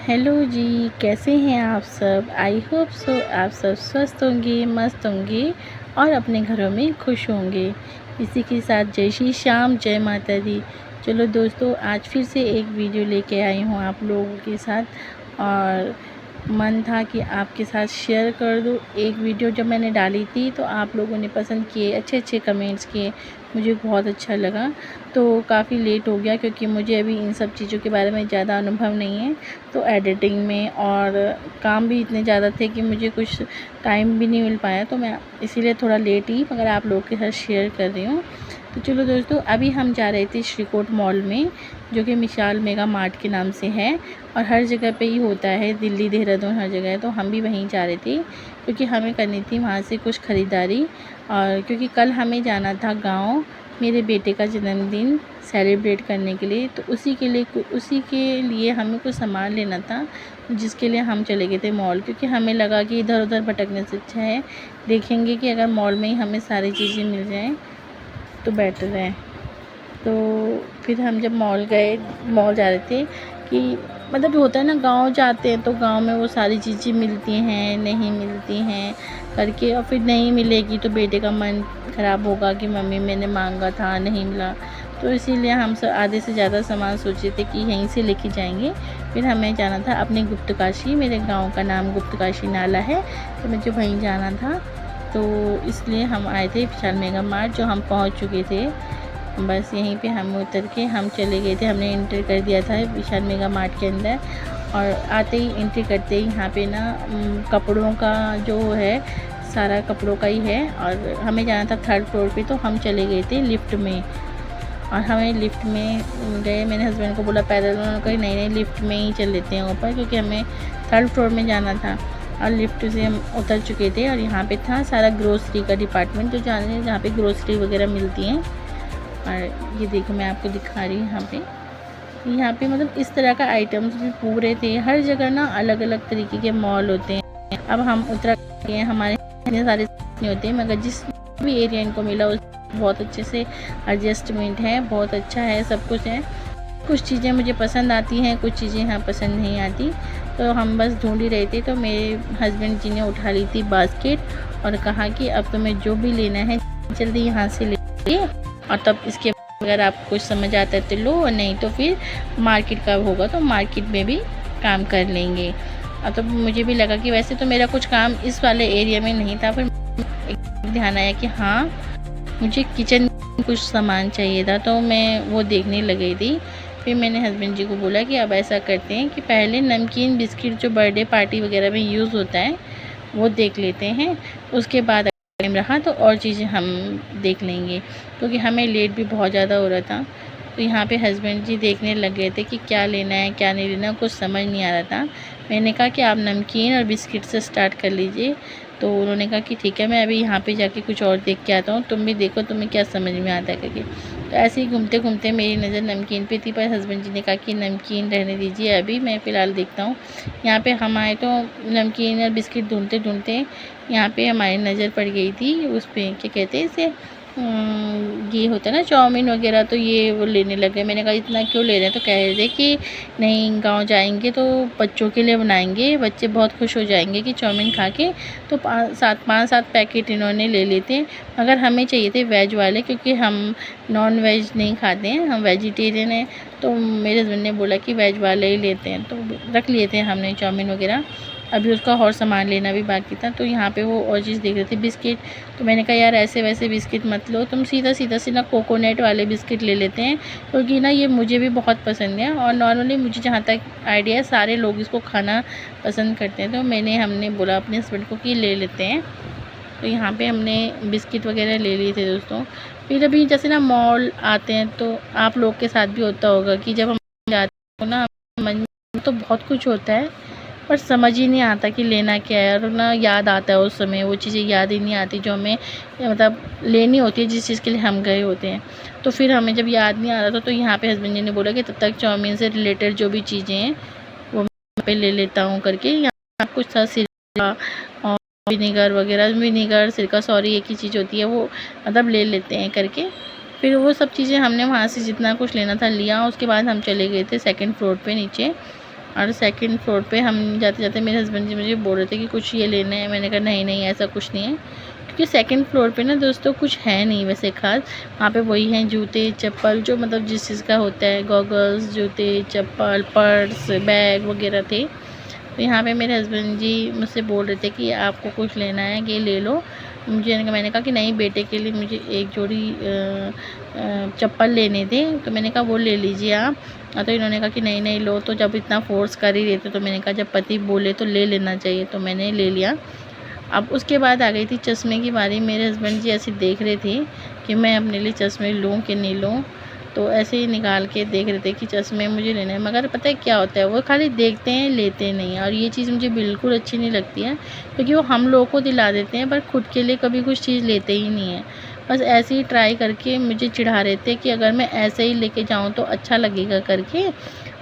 Hello जी, कैसे हैं आप सब। आई होप सो आप सब स्वस्थ होंगे, मस्त होंगे और अपने घरों में खुश होंगे। इसी के साथ जय श्री श्याम, जय माता दी। चलो दोस्तों, आज फिर से एक वीडियो लेके आई हूँ आप लोगों के साथ और मन था कि आपके साथ शेयर कर दूँ। एक वीडियो जब मैंने डाली थी तो आप लोगों ने पसंद किए, अच्छे अच्छे कमेंट्स किए, मुझे बहुत अच्छा लगा। तो काफ़ी लेट हो गया क्योंकि मुझे अभी इन सब चीज़ों के बारे में ज़्यादा अनुभव नहीं है। तो एडिटिंग में और काम भी इतने ज़्यादा थे कि मुझे कुछ टाइम भी नहीं मिल पाया, तो मैं इसीलिए थोड़ा लेट ही मगर आप लोगों के साथ शेयर कर रही हूँ। तो चलो दोस्तों, अभी हम जा रहे थे श्रीकोट मॉल में, जो कि विशाल मेगा मार्ट के नाम से है और हर जगह पे ही होता है, दिल्ली, देहरादून हर जगह है। तो हम भी वहीं जा रहे थे क्योंकि हमें करनी थी वहाँ से कुछ ख़रीदारी। और क्योंकि कल हमें जाना था गांव मेरे बेटे का जन्मदिन सेलिब्रेट करने के लिए, तो उसी के लिए हमें कुछ सामान लेना था, जिसके लिए हम चले गए थे मॉल। क्योंकि हमें लगा कि इधर उधर भटकने से अच्छा है देखेंगे कि अगर मॉल में ही हमें सारी चीज़ें मिल जाएं तो बेटर है। तो फिर हम जब मॉल गए, मॉल जा रहे थे कि मतलब होता है ना, गांव जाते हैं तो गांव में वो सारी चीज़ें मिलती हैं, नहीं मिलती हैं करके, और फिर नहीं मिलेगी तो बेटे का मन ख़राब होगा कि मम्मी मैंने मांगा था नहीं मिला। तो इसीलिए हम सब आधे से ज़्यादा सामान सोचे थे कि यहीं से लेके जाएंगे। फिर हमें जाना था अपने गुप्तकाशी, मेरे गांव का नाम गुप्तकाशी नाला है, तो मुझे वहीं जाना था। तो इसलिए हम आए थे विशाल मेगा मार्ट, जो हम पहुंच चुके थे। बस यहीं पे हम उतर के हम चले गए थे, हमने एंटर कर दिया था विशाल मेगा मार्ट के अंदर। और आते ही एंट्री करते ही यहाँ पे ना कपड़ों का जो है, सारा कपड़ों का ही है। और हमें जाना था थर्ड फ्लोर पे, तो हम चले गए थे लिफ्ट में। और हमें लिफ्ट में गए, मैंने हस्बैंड को बोला पैदल, उन्होंने कहा नहीं नहीं लिफ्ट में ही चल लेते हैं ऊपर, क्योंकि हमें थर्ड फ्लोर में जाना था। और लिफ्ट से हम उतर चुके थे और यहाँ पे था सारा ग्रोसरी का डिपार्टमेंट, जो जाने जहाँ पे ग्रोसरी वगैरह मिलती हैं। और ये देखो मैं आपको दिखा रही हूँ यहाँ पे मतलब इस तरह का आइटम्स भी पूरे थे। हर जगह ना अलग अलग तरीके के मॉल होते हैं। अब हम उत्तराखंड के हैं, हमारे इतने सारे नहीं होते हैं, मगर जिस भी एरिया इनको मिला उस बहुत अच्छे से एडजस्टमेंट है, बहुत अच्छा है, सब कुछ है। कुछ चीज़ें मुझे पसंद आती हैं, कुछ चीज़ें यहाँ पसंद नहीं आती। तो हम बस ढूंढ ही रहे थे, तो मेरे हस्बैंड जी ने उठा ली थी बास्केट और कहा कि अब तुम्हें जो भी लेना है जल्दी यहाँ से ले, और तब इसके अगर आपको कुछ समझ आता है तो लो, और नहीं तो फिर मार्केट का होगा तो मार्केट में भी काम कर लेंगे। और तो मुझे भी लगा कि वैसे तो मेरा कुछ काम इस वाले एरिया में नहीं था, फिर एक ध्यान आया कि हाँ मुझे किचन कुछ सामान चाहिए था, तो मैं वो देखने लगी थी। फिर मैंने हस्बैंड जी को बोला कि अब ऐसा करते हैं कि पहले नमकीन बिस्किट जो बर्थडे पार्टी वगैरह में यूज़ होता है वो देख लेते हैं, उसके बाद टाइम रहा तो और चीज़ें हम देख लेंगे, क्योंकि हमें लेट भी बहुत ज़्यादा हो रहा था। तो यहाँ पे हस्बैंड जी देखने लग गए थे कि क्या लेना है क्या नहीं लेना, कुछ समझ नहीं आ रहा था। मैंने कहा कि आप नमकीन और बिस्किट से स्टार्ट कर लीजिए। तो उन्होंने कहा कि ठीक है, मैं अभी यहाँ पे जाके कुछ और देख के आता हूँ, तुम भी देखो तुम्हें क्या समझ में आता है करके। तो ऐसे ही घूमते घूमते मेरी नज़र नमकीन पे थी, पर हस्बैंड जी ने कहा कि नमकीन रहने दीजिए, अभी मैं फ़िलहाल देखता हूँ। यहाँ पे हम आए तो नमकीन और बिस्किट ढूंढते ढूंढते यहाँ पे हमारी नज़र पड़ गई थी उस पर, क्या कहते हैं इसे, ये होता है ना चाउमीन वगैरह, तो ये वो लेने लगे। मैंने कहा इतना क्यों ले रहे हैं, तो कह रहे थे कि नहीं गांव जाएंगे तो बच्चों के लिए बनाएंगे, बच्चे बहुत खुश हो जाएंगे कि चाउमीन खा के। तो पाँच सात पैकेट इन्होंने ले लेते, मगर हमें चाहिए थे वेज वाले, क्योंकि हम नॉन वेज नहीं खाते हैं, हम वेजिटेरियन हैं। तो मेरे हस्बैंड ने बोला कि वेज वाले ही लेते हैं, तो रख लिए थे हमने चाउमीन वगैरह। अभी उसका और सामान लेना भी बाकी था। तो यहाँ पे वो और चीज़ देख रहे थे बिस्किट, तो मैंने कहा यार ऐसे वैसे बिस्किट मत लो, तुम सीधा सीधा से ना कोकोनट वाले बिस्किट ले लेते हैं, क्योंकि ना ये मुझे भी बहुत पसंद है और नॉर्मली मुझे जहाँ तक आइडिया है सारे लोग इसको खाना पसंद करते हैं। तो हमने बोला अपने हस्बैंड को कि ले लेते हैं। तो यहाँ पे हमने बिस्किट वगैरह ले लिए थे दोस्तों। फिर अभी जैसे ना मॉल आते हैं तो आप लोग के साथ भी होता होगा कि जब हम जाते हो ना, मन में तो बहुत कुछ होता है पर समझ ही नहीं आता कि लेना क्या है, और ना याद आता है उस समय वो चीज़ें याद ही नहीं आती जो हमें मतलब लेनी होती है, जिस चीज़ के लिए हम गए होते हैं। तो फिर हमें जब याद नहीं आ रहा था तो यहाँ पे हस्बैंड जी ने बोला कि तब तक चाउमीन से रिलेटेड जो भी चीज़ें हैं वो मैं पे ले लेता हूँ करके। यहाँ कुछ था सिरका और विनेगर वगैरह, विनेगर सिरका सॉरी एक ही चीज़ होती है वो, मतलब ले लेते हैं करके। फिर वो सब चीज़ें हमने वहाँ से जितना कुछ लेना था लिया। उसके बाद हम चले गए थे सेकंड फ्लोर पे नीचे, और सेकंड फ्लोर पे हम जाते जाते मेरे हस्बैंड जी मुझे बोल रहे थे कि कुछ ये लेना है। मैंने कहा नहीं नहीं ऐसा कुछ नहीं है, क्योंकि सेकंड फ्लोर पे ना दोस्तों कुछ है नहीं वैसे ख़ास। वहाँ पे वही हैं जूते चप्पल, जो मतलब जिस चीज़ का होता है, गॉगल्स, जूते चप्पल, पर्स, बैग वगैरह थे। तो यहाँ पे मेरे हस्बैंड जी मुझसे बोल रहे थे कि आपको कुछ लेना है कि ले लो। मैंने कहा कि नहीं, बेटे के लिए मुझे एक जोड़ी चप्पल लेने थे, तो मैंने कहा वो ले लीजिए आप। तो इन्होंने कहा कि नहीं नहीं लो, तो जब इतना फ़ोर्स कर ही रहे थे तो मैंने कहा जब पति बोले तो ले लेना चाहिए, तो मैंने ले लिया। अब उसके बाद आ गई थी चश्मे की बारी। मेरे हस्बैंड जी ऐसे देख रहे थे कि मैं अपने लिए चश्मे लूँ कि नहीं लूँ, तो ऐसे ही निकाल के देख रहे थे कि चश्मे मुझे लेने हैं। मगर पता है क्या होता है, वो खाली देखते हैं लेते नहीं हैं, और ये चीज़ मुझे बिल्कुल अच्छी नहीं लगती है, क्योंकि वो हम लोगों को दिला देते हैं पर खुद के लिए कभी कुछ चीज़ लेते ही नहीं हैं। बस ऐसे ही ट्राई करके मुझे चिढ़ा रहे थे कि अगर मैं ऐसे ही लेके जाऊँ तो अच्छा लगेगा करके।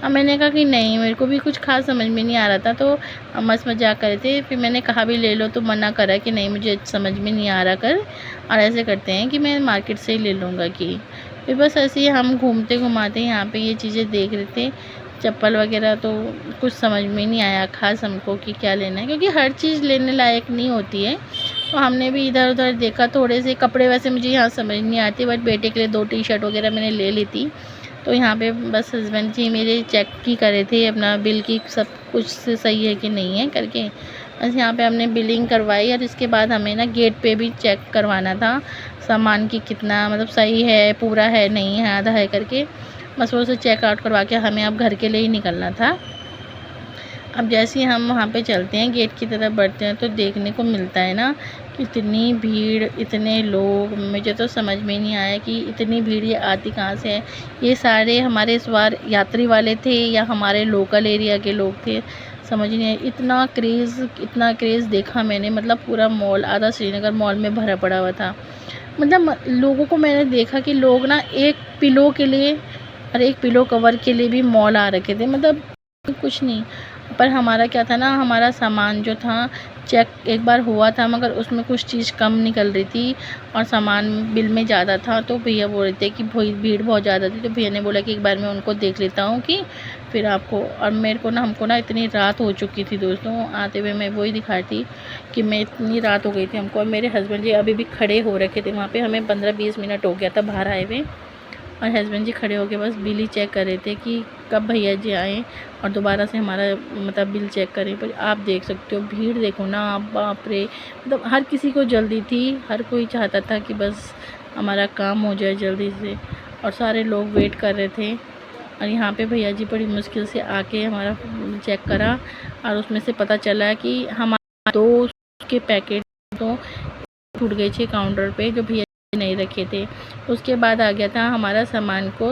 अब मैंने कहा कि नहीं, मेरे को भी कुछ ख़ास समझ में नहीं आ रहा था, तो मस्त मज़ाक कर रहे थे। फिर मैंने कहा भी ले लो, तो मना करा कि नहीं मुझे समझ में नहीं आ रहा कर, और ऐसे करते हैं कि मैं मार्केट से ही ले लूँगा कि। फिर बस ऐसे ही हम घूमते घुमाते यहाँ पे ये चीज़ें देख रहे थे, चप्पल वगैरह। तो कुछ समझ में नहीं आया ख़ास हमको कि क्या लेना है, क्योंकि हर चीज़ लेने लायक नहीं होती है। तो हमने भी इधर उधर देखा, थोड़े से कपड़े वैसे मुझे यहाँ समझ नहीं आती, बट बेटे के लिए 2 टी-शर्ट वगैरह मैंने ले ली थी। तो यहाँ पे बस हस्बैंड जी मेरे चेक ही कर रहे थे अपना बिल की सब कुछ से सही है कि नहीं है करके। बस यहाँ पे हमने बिलिंग करवाई, और इसके बाद हमें ना गेट पे भी चेक करवाना था सामान की कितना मतलब सही है, पूरा है, नहीं है, आधा है करके। बस वो से चेक आउट करवा के हमें अब घर के लिए ही निकलना था। अब जैसे ही हम वहाँ पे चलते हैं, गेट की तरफ बढ़ते हैं, तो देखने को मिलता है ना कि इतनी भीड़, इतने लोग। मुझे तो समझ में नहीं आया कि इतनी भीड़ ये आती कहाँ से है। ये सारे हमारे इस बार यात्री वाले थे या हमारे लोकल एरिया के लोग थे, समझ नहीं आया। इतना क्रेज़ देखा मैंने, मतलब पूरा मॉल, आधा श्रीनगर मॉल में भरा पड़ा हुआ था। मतलब लोगों को मैंने देखा कि लोग ना एक पिलो के लिए और एक पिलो कवर के लिए भी मॉल आ रखे थे, मतलब कुछ नहीं। पर हमारा क्या था ना, हमारा सामान जो था चेक एक बार हुआ था, मगर उसमें कुछ चीज़ कम निकल रही थी और सामान बिल में ज़्यादा था। तो भैया बोल रहे थे कि भीड़ बहुत ज़्यादा थी, तो भैया ने बोला कि एक बार मैं उनको देख लेता हूँ कि फिर आपको। और मेरे को ना, हमको ना इतनी रात हो चुकी थी दोस्तों, आते हुए मैं वही दिखाई थी कि मैं इतनी रात हो गई थी हमको। और मेरे हस्बैंड जी अभी भी खड़े हो रखे थे वहाँ पे, हमें 15-20 मिनट हो गया था बाहर आए हुए, और हस्बैंड जी खड़े होके बस बिल ही चेक कर रहे थे कि कब भैया जी आएँ और दोबारा से हमारा मतलब बिल चेक करें। पर आप देख सकते हो भीड़ देखो ना, बाप रे! मतलब हर किसी को जल्दी थी, हर कोई चाहता था कि बस हमारा काम हो जाए जल्दी से, और सारे लोग वेट कर रहे थे। और यहाँ पे भैया जी बड़ी मुश्किल से आके हमारा चेक करा, और उसमें से पता चला कि हमारे 2 के पैकेट तो छूट गए थे काउंटर पे, जो भैया नहीं रखे थे। उसके बाद आ गया था हमारा सामान को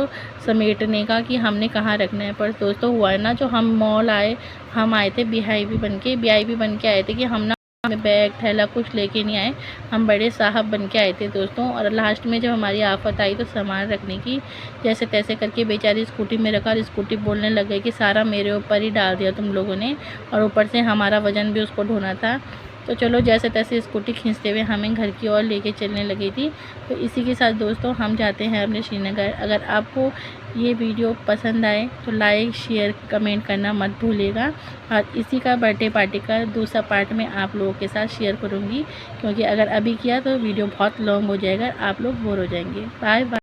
समेटने का कि हमने कहाँ रखना है। पर दोस्तों हुआ है ना, जो हम मॉल आए, हम आए थे वीआईपी बन के आए थे कि हम ना बैग थैला कुछ लेके नहीं आए, हम बड़े साहब बन के आए थे दोस्तों। और लास्ट में जब हमारी आफत आई तो सामान रखने की, जैसे तैसे करके बेचारी स्कूटी में रखा, और स्कूटी बोलने लग गई कि सारा मेरे ऊपर ही डाल दिया तुम लोगों ने, और ऊपर से हमारा वज़न भी उसको ढोना था। तो चलो जैसे तैसे स्कूटी खींचते हुए हमें घर की ओर लेके चलने लगी थी। तो इसी के साथ दोस्तों हम जाते हैं अपने श्रीनगर। अगर आपको ये वीडियो पसंद आए तो लाइक शेयर कमेंट करना मत भूलिएगा, और इसी का बर्थडे पार्टी का दूसरा पार्ट में आप लोगों के साथ शेयर करूँगी, क्योंकि अगर अभी किया तो वीडियो बहुत लॉन्ग हो जाएगा, आप लोग बोर हो जाएंगे। Bye bye.